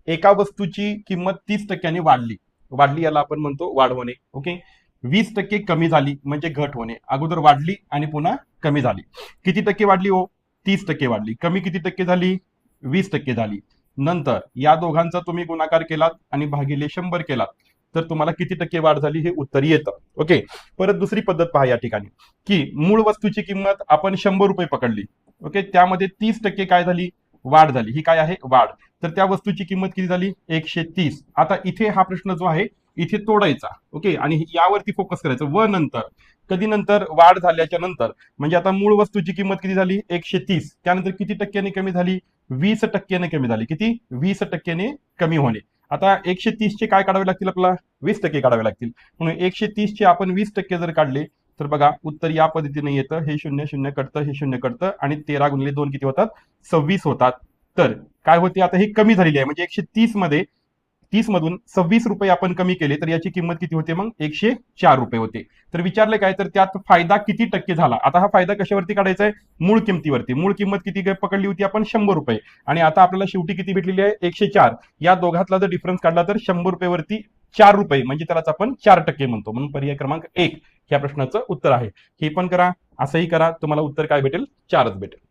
एका वस्तूची किंमत 30% वाढली, वाढली याला आपण म्हणतो वाढ होणे. ओके. 20% कमी झाली म्हणजे घट होणे. अगोदर वाढली आणि पुन्हा कमी झाली. किती टक्के वाढली हो? 30% वाढली. कमी किती टक्के झाली? 20% झाली. नंतर या दोघांचा तुम्ही गुणाकार केलात आणि भागिले 100 केलात तर तुम्हाला किती टक्के वाढ झाली हे उत्तर येतं. ओके. परत दुसरी पद्धत पहा या ठिकाणी, की मूळ वस्तूची किंमत आपण 100 रुपये पकडली. ओके. त्यामध्ये 30% काय झाली? वाढ झाली. ही काय आहे? वाढ. तर त्या वस्तूची किंमत किती झाली? 130. आता इथे हा प्रश्न जो आहे इथे तोडायचा. ओके. आणि यावरती फोकस करायचं. व नंतर कधी नंतर? वाढ झाल्याच्या नंतर. म्हणजे आता मूळ वस्तूची किंमत किती झाली? 130. त्यानंतर किती टक्क्याने कमी झाली? 20% कमी झाली. किती? 20% कमी होणे. आता 130 चे काय काढावे लागतील आपल्याला? 20% काढावे लागतील. म्हणून 130 चे आपण 20% जर काढले तर बघा उत्तर या पद्धतीने येतं. हे 0 0 कटतं, हे 0 कटतं आणि 13 गुणिले 2 किती होतात? 26 होतात. तर काय होते? आता हे कमी झालेली आहे म्हणजे 130 मध्ये 30 मधून 26 रुपये आपण कमी केले तर याची किंमत किती होते? मग 104 रुपये होते. तर विचारले काय? तर त्यात फायदा किती टक्के झाला? आता हा फायदा कशावरती काढायचा आहे? मूळ किमतीवरती. मूळ किंमत किती पकडली होती आपण? 100 रुपये. आणि आता आपल्याला शेवटी किती भेटलेली आहे? 104. या दोघातला जर डिफरन्स काढला तर 100 रुपयेवरती 4 रुपये म्हणजे त्यालाच आपण 4% म्हणतो. म्हणून पर्याय क्रमांक 1 या प्रश्नाचं उत्तर आहे. हे पण करा, असंही करा, तुम्हाला उत्तर काय भेटेल? 4च भेटेल.